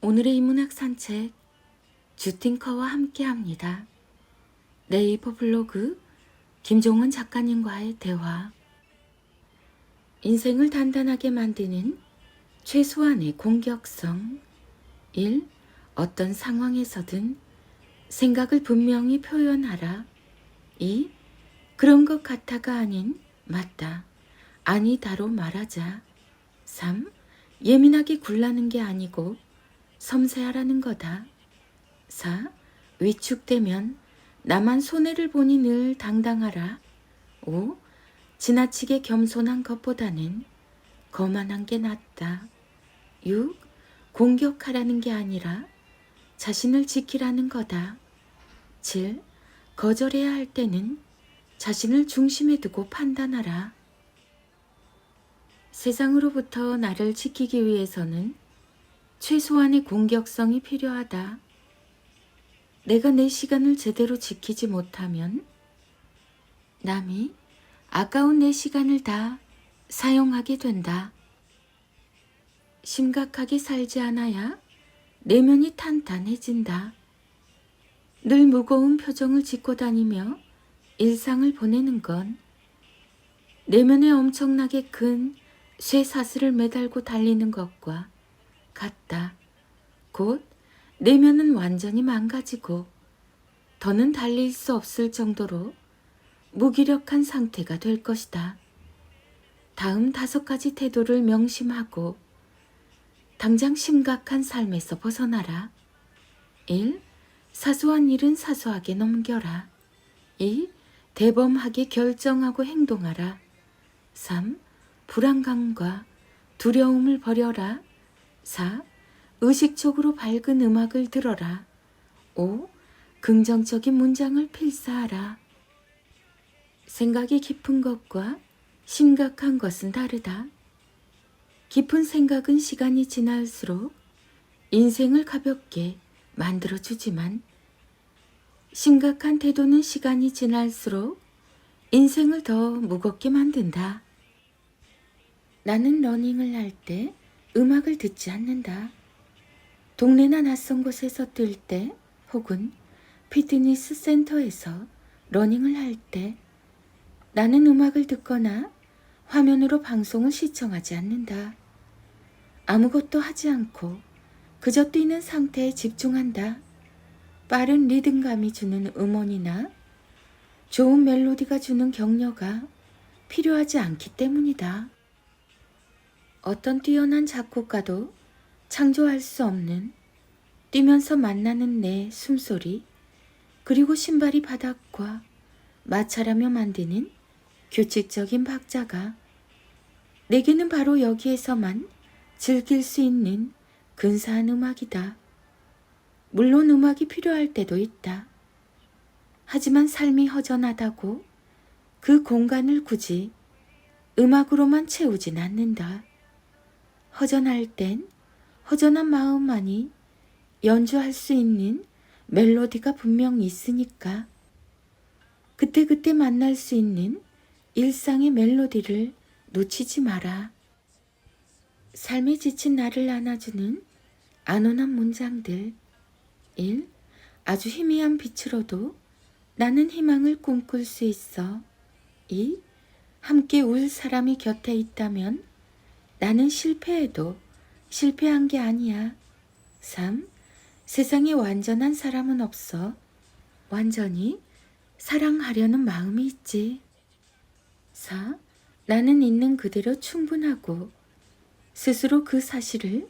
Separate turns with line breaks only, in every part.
오늘의 인문학 산책 주팅커와 함께합니다. 네이버 블로그 김종원 작가님과의 대화. 인생을 단단하게 만드는 최소한의 공격성. 1. 어떤 상황에서든 생각을 분명히 표현하라. 2. 그런 것 같아가 아닌 맞다, 아니다로 말하자. 3. 예민하게 굴라는 게 아니고 섬세하라는 거다. 4. 위축되면 나만 손해를 보니 늘 당당하라. 5. 지나치게 겸손한 것보다는 거만한 게 낫다. 6. 공격하라는 게 아니라 자신을 지키라는 거다. 7. 거절해야 할 때는 자신을 중심에 두고 판단하라. 세상으로부터 나를 지키기 위해서는 최소한의 공격성이 필요하다. 내가 내 시간을 제대로 지키지 못하면 남이 아까운 내 시간을 다 사용하게 된다. 심각하게 살지 않아야 내면이 탄탄해진다. 늘 무거운 표정을 짓고 다니며 일상을 보내는 건 내면에 엄청나게 큰 쇠사슬을 매달고 달리는 것과 같다. 곧 내면은 완전히 망가지고 더는 달릴 수 없을 정도로 무기력한 상태가 될 것이다. 다음 5가지 태도를 명심하고 당장 심각한 삶에서 벗어나라. 1. 사소한 일은 사소하게 넘겨라. 2. 대범하게 결정하고 행동하라. 3. 불안감과 두려움을 버려라. 4. 의식적으로 밝은 음악을 들어라. 5. 긍정적인 문장을 필사하라. 생각이 깊은 것과 심각한 것은 다르다. 깊은 생각은 시간이 지날수록 인생을 가볍게 만들어주지만 심각한 태도는 시간이 지날수록 인생을 더 무겁게 만든다. 나는 러닝을 할 때 음악을 듣지 않는다. 동네나 낯선 곳에서 뛸 때 혹은 피트니스 센터에서 러닝을 할 때 나는 음악을 듣거나 화면으로 방송을 시청하지 않는다. 아무것도 하지 않고 그저 뛰는 상태에 집중한다. 빠른 리듬감이 주는 음원이나 좋은 멜로디가 주는 격려가 필요하지 않기 때문이다. 어떤 뛰어난 작곡가도 창조할 수 없는 뛰면서 만나는 내 숨소리, 그리고 신발이 바닥과 마찰하며 만드는 규칙적인 박자가 내게는 바로 여기에서만 즐길 수 있는 근사한 음악이다. 물론 음악이 필요할 때도 있다. 하지만 삶이 허전하다고 그 공간을 굳이 음악으로만 채우진 않는다. 허전할 땐 허전한 마음만이 연주할 수 있는 멜로디가 분명 있으니까 그때그때 만날 수 있는 일상의 멜로디를 놓치지 마라. 삶에 지친 나를 안아주는 안온한 문장들. 1. 아주 희미한 빛으로도 나는 희망을 꿈꿀 수 있어. 2. 함께 울 사람이 곁에 있다면 나는 실패해도 실패한 게 아니야. 3. 세상에 완전한 사람은 없어. 완전히 사랑하려는 마음이 있지. 4. 나는 있는 그대로 충분하고 스스로 그 사실을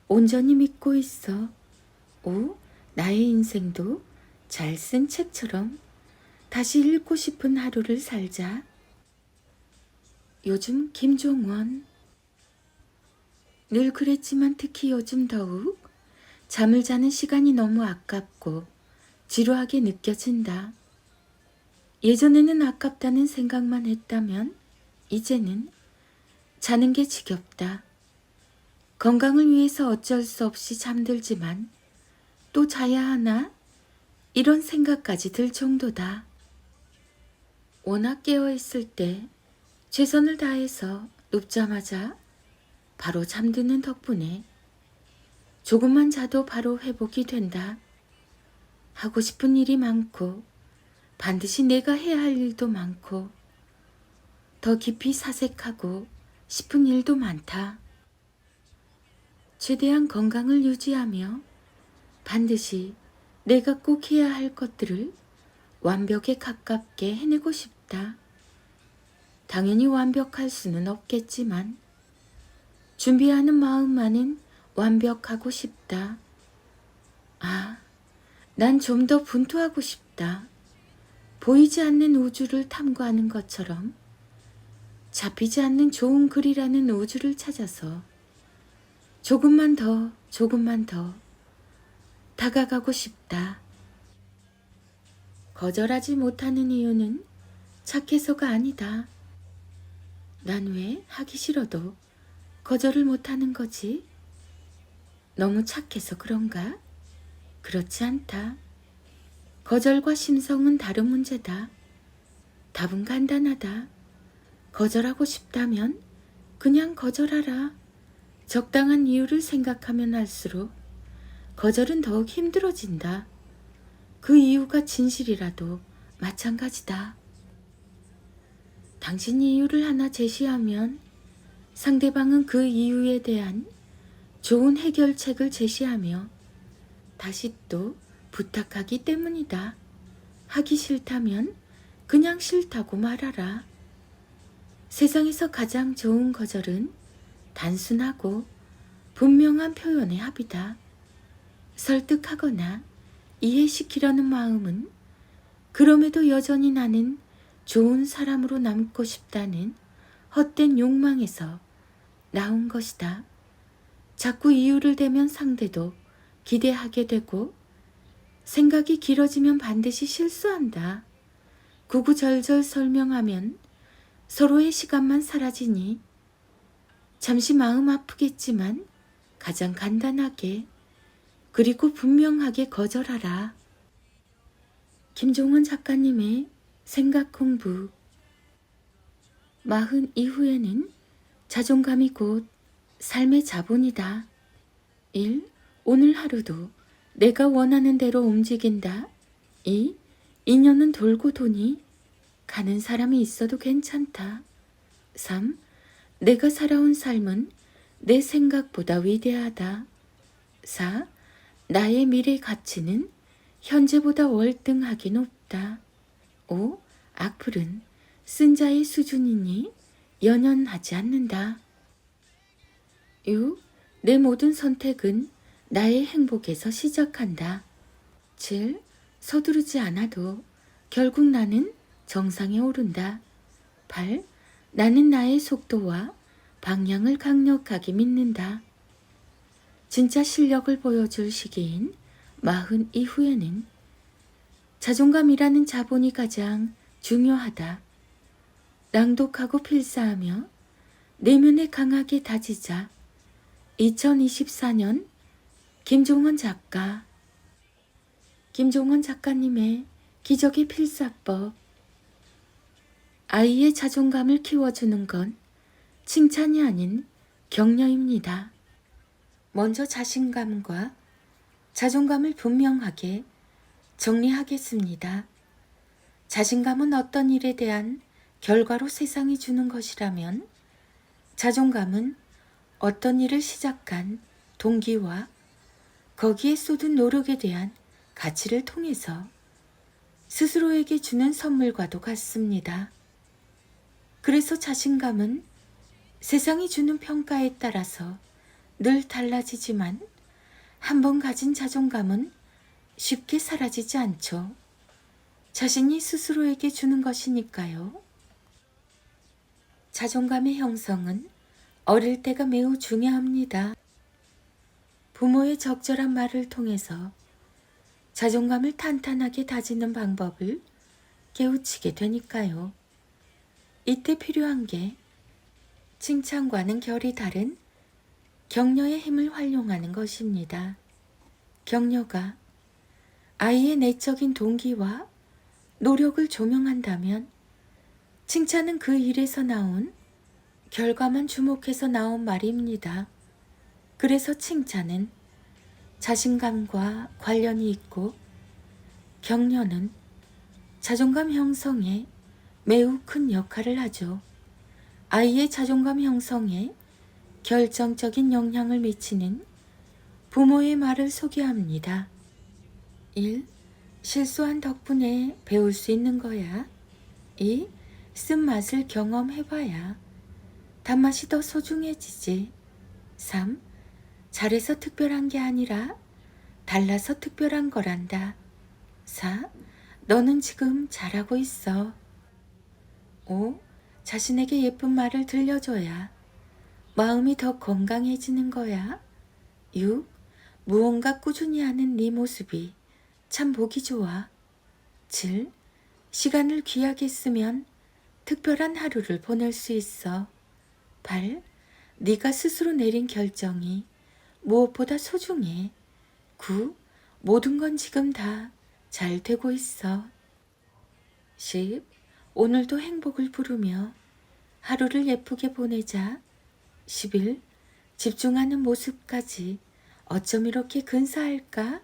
온전히 믿고 있어. 5. 나의 인생도 잘 쓴 책처럼 다시 읽고 싶은 하루를 살자. 요즘 김종원. 늘 그랬지만 특히 요즘 더욱 잠을 자는 시간이 너무 아깝고 지루하게 느껴진다. 예전에는 아깝다는 생각만 했다면 이제는 자는 게 지겹다. 건강을 위해서 어쩔 수 없이 잠들지만 또 자야 하나? 이런 생각까지 들 정도다. 워낙 깨어있을 때 최선을 다해서 눕자마자 바로 잠드는 덕분에 조금만 자도 바로 회복이 된다. 하고 싶은 일이 많고 반드시 내가 해야 할 일도 많고 더 깊이 사색하고 싶은 일도 많다. 최대한 건강을 유지하며 반드시 내가 꼭 해야 할 것들을 완벽에 가깝게 해내고 싶다. 당연히 완벽할 수는 없겠지만 준비하는 마음만은 완벽하고 싶다. 아, 난 좀 더 분투하고 싶다. 보이지 않는 우주를 탐구하는 것처럼 잡히지 않는 좋은 글이라는 우주를 찾아서 조금만 더 다가가고 싶다. 거절하지 못하는 이유는 착해서가 아니다. 난 왜 하기 싫어도 거절을 못하는 거지? 너무 착해서 그런가? 그렇지 않다. 거절과 심성은 다른 문제다. 답은 간단하다. 거절하고 싶다면 그냥 거절하라. 적당한 이유를 생각하면 할수록 거절은 더욱 힘들어진다. 그 이유가 진실이라도 마찬가지다. 당신이 이유를 하나 제시하면 상대방은 그 이유에 대한 좋은 해결책을 제시하며 다시 또 부탁하기 때문이다. 하기 싫다면 그냥 싫다고 말하라. 세상에서 가장 좋은 거절은 단순하고 분명한 표현의 합이다. 설득하거나 이해시키려는 마음은 그럼에도 여전히 나는 좋은 사람으로 남고 싶다는 헛된 욕망에서 나온 것이다. 자꾸 이유를 대면 상대도 기대하게 되고 생각이 길어지면 반드시 실수한다. 구구절절 설명하면 서로의 시간만 사라지니 잠시 마음 아프겠지만 가장 간단하게 그리고 분명하게 거절하라. 김종원 작가님의 생각 공부. 40 이후에는 자존감이 곧 삶의 자본이다. 1. 오늘 하루도 내가 원하는 대로 움직인다. 2. 인연은 돌고 도니 가는 사람이 있어도 괜찮다. 3. 내가 살아온 삶은 내 생각보다 위대하다. 4. 나의 미래 가치는 현재보다 월등하게 높다. 5. 악플은 쓴 자의 수준이니 연연하지 않는다. 6. 내 모든 선택은 나의 행복에서 시작한다. 7. 서두르지 않아도 결국 나는 정상에 오른다. 8. 나는 나의 속도와 방향을 강력하게 믿는다. 진짜 실력을 보여줄 시기인 40 이후에는 자존감이라는 자본이 가장 중요하다. 낭독하고 필사하며 내면에 강하게 다지자. 2024년 김종원 작가. 김종원 작가님의 기적의 필사법. 아이의 자존감을 키워주는 건 칭찬이 아닌 격려입니다. 먼저 자신감과 자존감을 분명하게 정리하겠습니다. 자신감은 어떤 일에 대한 결과로 세상이 주는 것이라면 자존감은 어떤 일을 시작한 동기와 거기에 쏟은 노력에 대한 가치를 통해서 스스로에게 주는 선물과도 같습니다. 그래서 자신감은 세상이 주는 평가에 따라서 늘 달라지지만 한번 가진 자존감은 쉽게 사라지지 않죠. 자신이 스스로에게 주는 것이니까요. 자존감의 형성은 어릴 때가 매우 중요합니다. 부모의 적절한 말을 통해서 자존감을 탄탄하게 다지는 방법을 깨우치게 되니까요. 이때 필요한 게 칭찬과는 결이 다른 격려의 힘을 활용하는 것입니다. 격려가 아이의 내적인 동기와 노력을 조명한다면 칭찬은 그 일에서 나온 결과만 주목해서 나온 말입니다. 그래서 칭찬은 자신감과 관련이 있고 격려는 자존감 형성에 매우 큰 역할을 하죠. 아이의 자존감 형성에 결정적인 영향을 미치는 부모의 말을 소개합니다. 1. 실수한 덕분에 배울 수 있는 거야. 2. 쓴맛을 경험해봐야 단맛이 더 소중해지지. 3. 잘해서 특별한 게 아니라 달라서 특별한 거란다. 4. 너는 지금 잘하고 있어. 5. 자신에게 예쁜 말을 들려줘야 마음이 더 건강해지는 거야. 6. 무언가 꾸준히 하는 네 모습이 참 보기 좋아. 7. 시간을 귀하게 쓰면 특별한 하루를 보낼 수 있어. 8. 네가 스스로 내린 결정이 무엇보다 소중해. 9. 모든 건 지금 다 잘 되고 있어. 10. 오늘도 행복을 부르며 하루를 예쁘게 보내자. 11. 집중하는 모습까지 어쩜 이렇게 근사할까?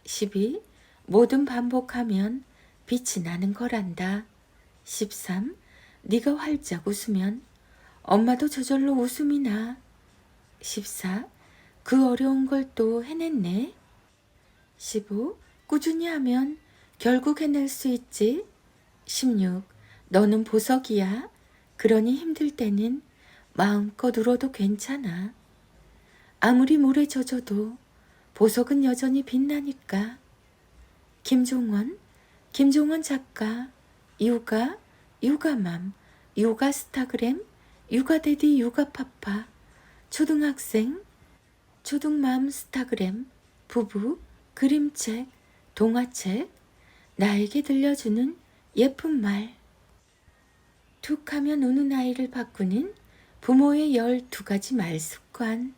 12. 뭐든 반복하면 빛이 나는 거란다. 13. 네가 활짝 웃으면 엄마도 저절로 웃음이 나. 14. 그 어려운 걸 또 해냈네. 15. 꾸준히 하면 결국 해낼 수 있지. 16. 너는 보석이야. 그러니 힘들 때는 마음껏 울어도 괜찮아. 아무리 물에 젖어도 보석은 여전히 빛나니까. 김종원 작가, 육아맘, 육아스타그램, 육아데디 육아파파, 초등학생, 초등맘 스타그램, 부부, 그림책, 동화책, 나에게 들려주는 예쁜 말. 툭 하면 우는 아이를 바꾸는 부모의 12가지 말 습관.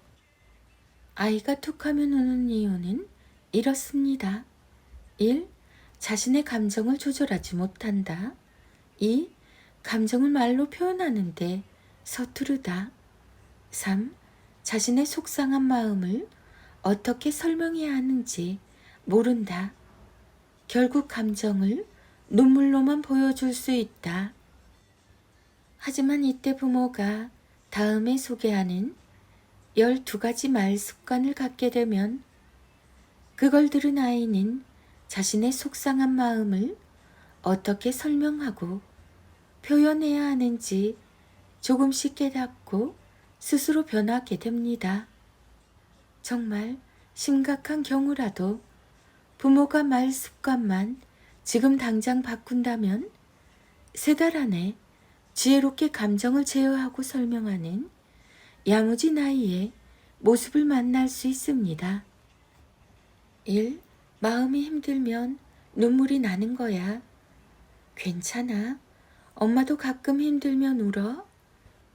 아이가 툭 하면 우는 이유는 이렇습니다. 1. 자신의 감정을 조절하지 못한다. 2. 감정을 말로 표현하는데 서투르다. 3. 자신의 속상한 마음을 어떻게 설명해야 하는지 모른다. 결국 감정을 눈물로만 보여줄 수 있다. 하지만 이때 부모가 다음에 소개하는 12가지 말 습관을 갖게 되면 그걸 들은 아이는 자신의 속상한 마음을 어떻게 설명하고 표현해야 하는지 조금씩 깨닫고 스스로 변하게 됩니다. 정말 심각한 경우라도 부모가 말 습관만 지금 당장 바꾼다면 3달 안에 지혜롭게 감정을 제어하고 설명하는 야무진 아이의 모습을 만날 수 있습니다. 1. 마음이 힘들면 눈물이 나는 거야. 괜찮아. 엄마도 가끔 힘들면 울어.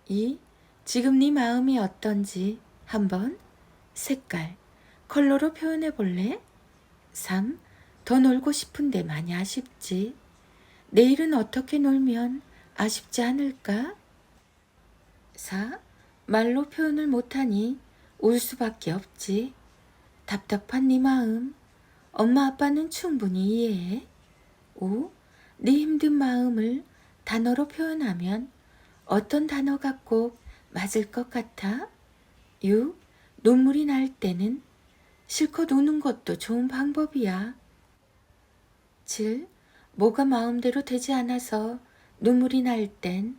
2. 지금 네 마음이 어떤지 한번 색깔, 컬러로 표현해 볼래? 3. 더 놀고 싶은데 많이 아쉽지. 내일은 어떻게 놀면 아쉽지 않을까? 4. 말로 표현을 못하니 울 수밖에 없지. 답답한 네 마음, 엄마 아빠는 충분히 이해해. 5. 네 힘든 마음을 단어로 표현하면 어떤 단어가 꼭 맞을 것 같아? 6. 눈물이 날 때는 실컷 우는 것도 좋은 방법이야. 7. 뭐가 마음대로 되지 않아서 눈물이 날 땐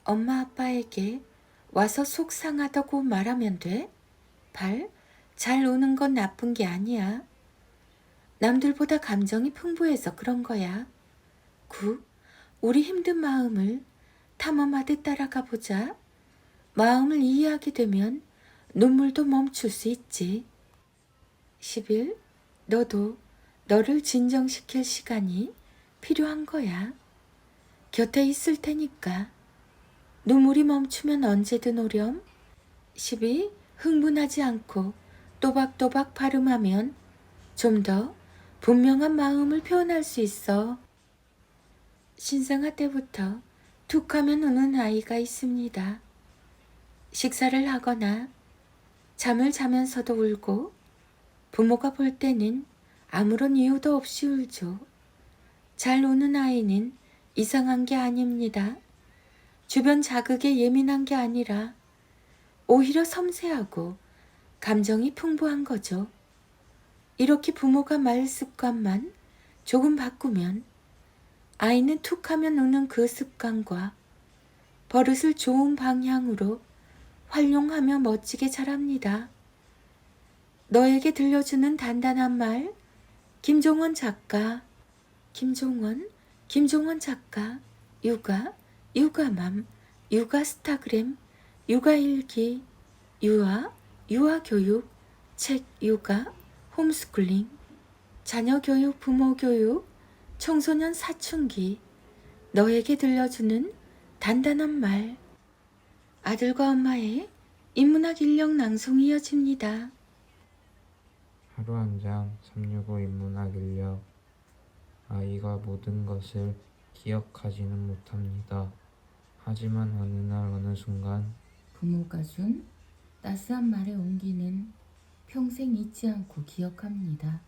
엄마 아빠에게 와서 속상하다고 말하면 돼. 8. 잘 우는 건 나쁜 게 아니야. 남들보다 감정이 풍부해서 그런 거야. 9. 우리 힘든 마음을 탐험하듯 따라가 보자. 마음을 이해하게 되면 눈물도 멈출 수 있지. 11. 너도 너를 진정시킬 시간이 필요한 거야. 곁에 있을 테니까. 눈물이 멈추면 언제든 오렴. 12. 흥분하지 않고 또박또박 발음하면 좀 더 분명한 마음을 표현할 수 있어. 신생아 때부터 툭 하면 우는 아이가 있습니다. 식사를 하거나 잠을 자면서도 울고 부모가 볼 때는 아무런 이유도 없이 울죠. 잘 우는 아이는 이상한 게 아닙니다. 주변 자극에 예민한 게 아니라 오히려 섬세하고 감정이 풍부한 거죠. 이렇게 부모가 말 습관만 조금 바꾸면 아이는 툭 하면 우는 그 습관과 버릇을 좋은 방향으로 활용하며 멋지게 자랍니다. 너에게 들려주는 단단한 말, 김종원 작가, 김종원 작가, 육아맘, 육아스타그램, 육아일기, 유아교육, 책 육아, 홈스쿨링, 자녀교육, 부모교육, 청소년 사춘기, 너에게 들려주는 단단한 말. 아들과 엄마의 인문학 인력 낭송이 이어집니다.
하루 한 장 365 인문학 인력. 아이가 모든 것을 기억하지는 못합니다. 하지만 어느 날 어느 순간
부모가 준 따스한 말의 온기는 평생 잊지 않고 기억합니다.